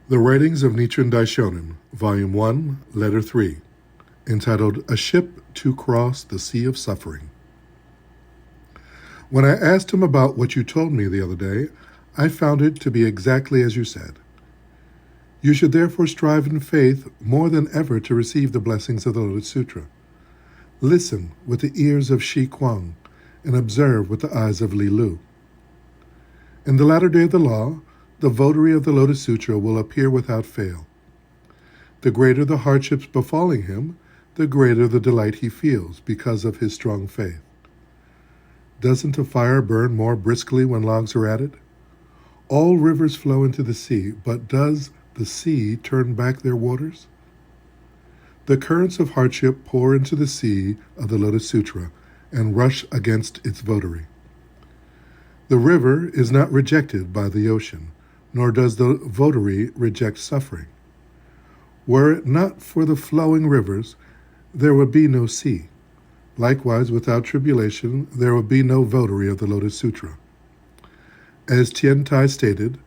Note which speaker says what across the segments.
Speaker 1: The Writings of Nichiren Daishonin, Volume 1, Letter 3, entitled A Ship to Cross the Sea of Suffering. When I asked him about what you told me the other day, I found it to be exactly as you said. You should therefore strive in faith more than ever to receive the blessings of the Lotus Sutra. Listen with the ears of Shi Kuang and observe with the eyes of lieu. In the latter day of the law, the votary of the Lotus Sutra will appear without fail. The greater the hardships befalling him, the greater the delight he feels because of his strong faith. Doesn't a fire burn more briskly when logs are at it? All rivers flow into the sea, but does the sea turn back their waters? The currents of hardship pour into the sea of the Lotus Sutra and rush against its votary. The river is not rejected by the ocean, nor does the votary reject suffering. Were it not for the flowing rivers, there would be no sea. Likewise, without tribulation, there would be no votary of the Lotus Sutra. As Tiantai stated,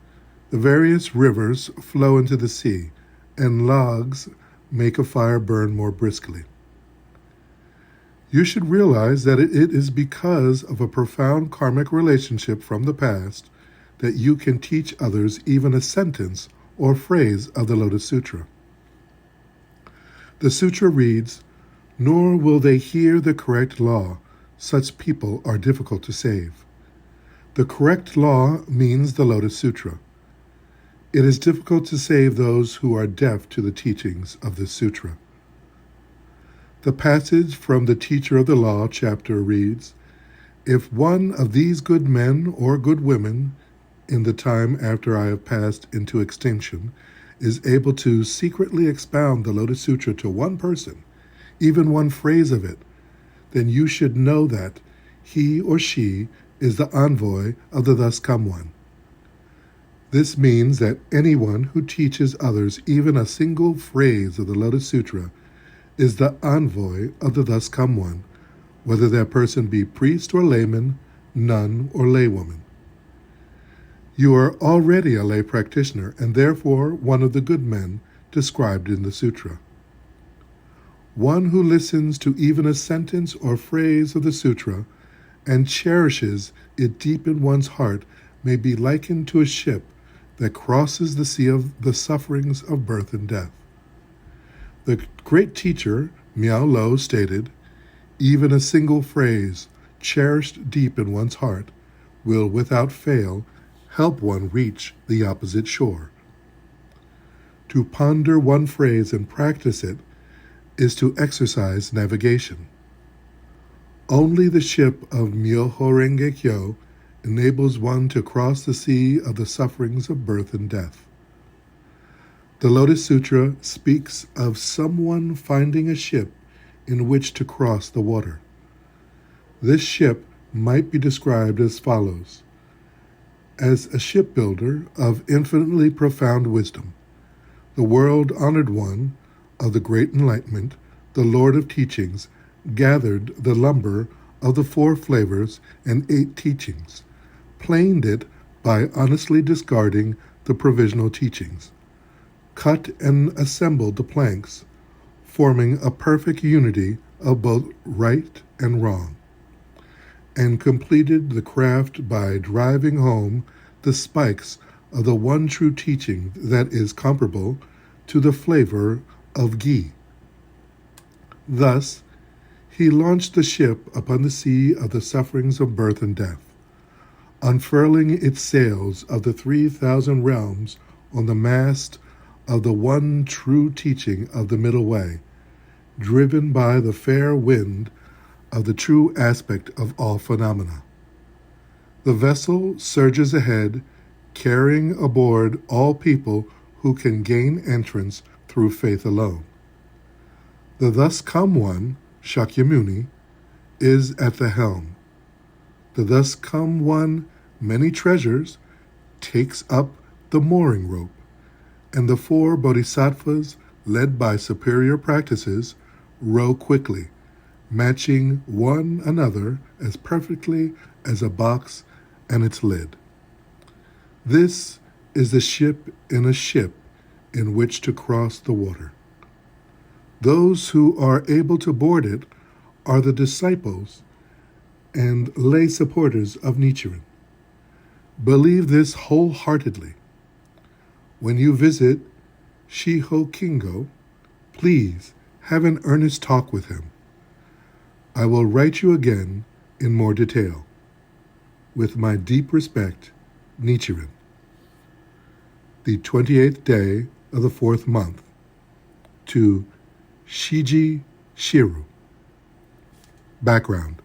Speaker 1: the various rivers flow into the sea, and logs make a fire burn more briskly. You should realize that it is because of a profound karmic relationship from the past that you can teach others even a sentence or phrase of the Lotus Sutra. The sutra reads, "Nor will they hear the correct law. Such people are difficult to save." The correct law means the Lotus Sutra. It is difficult to save those who are deaf to the teachings of this sutra. The passage from the Teacher of the Law chapter reads, "If one of these good men or good women, in the time after I have passed into extinction, is able to secretly expound the Lotus Sutra to one person, even one phrase of it, then you should know that he or she is the envoy of the Thus Come One." This means that anyone who teaches others even a single phrase of the Lotus Sutra is the envoy of the Thus Come One, whether that person be priest or layman, nun or laywoman. You are already a lay practitioner and therefore one of the good men described in the sutra. One who listens to even a sentence or phrase of the sutra and cherishes it deep in one's heart may be likened to a ship that crosses the sea of the sufferings of birth and death. The great teacher, Miao Lo, stated, "Even a single phrase, cherished deep in one's heart, will without fail help one reach the opposite shore." To ponder one phrase and practice it is to exercise navigation. Only the ship of Myoho Renge Kyo enables one to cross the sea of the sufferings of birth and death. The Lotus Sutra speaks of someone finding a ship in which to cross the water. This ship might be described as follows: as a shipbuilder of infinitely profound wisdom, the world-honored one of the Great Enlightenment, the Lord of Teachings, gathered the lumber of the 4 flavors and 8 teachings, planed it by honestly discarding the provisional teachings, cut and assembled the planks, forming a perfect unity of both right and wrong, and completed the craft by driving home the spikes of the one true teaching that is comparable to the flavor of ghee. Thus, he launched the ship upon the sea of the sufferings of birth and death, unfurling its sails of the 3,000 realms on the mast of the one true teaching of the middle way, driven by the fair wind of the true aspect of all phenomena. The vessel surges ahead, carrying aboard all people who can gain entrance through faith alone. The Thus Come One, Shakyamuni, is at the helm. The Thus Come One, Many Treasures, takes up the mooring rope, and the 4 bodhisattvas, led by superior practices, row quickly, matching one another as perfectly as a box and its lid. This is the ship in a ship in which to cross the water. Those who are able to board it are the disciples and lay supporters of Nichiren. Believe this wholeheartedly. When you visit Shiho, please have an earnest talk with him. I will write you again in more detail. With my deep respect, Nichiren. The 28th day of the 4th month. To Shiji Shiru. Background.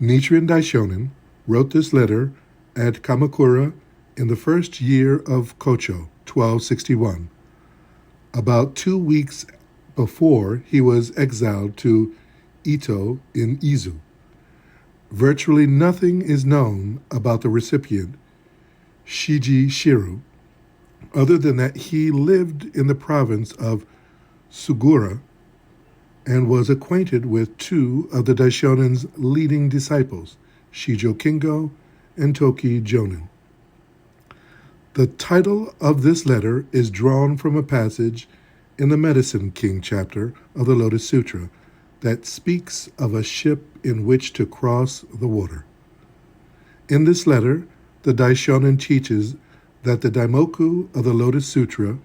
Speaker 1: Nichiren Daishonin wrote this letter at Kamakura in the first year of Kocho, 1261, about 2 weeks before he was exiled to Ito in Izu. Virtually nothing is known about the recipient, Shiji Shiru, other than that he lived in the province of Sugura and was acquainted with 2 of the Daishonin's leading disciples, Shijo Kingo and Toki Jonin. The title of this letter is drawn from a passage in the Medicine King chapter of the Lotus Sutra that speaks of a ship in which to cross the water. In this letter, the Daishonin teaches that the Daimoku of the Lotus Sutra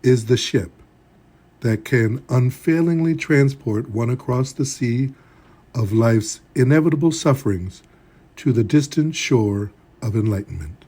Speaker 1: is the ship that can unfailingly transport one across the sea of life's inevitable sufferings to the distant shore of enlightenment.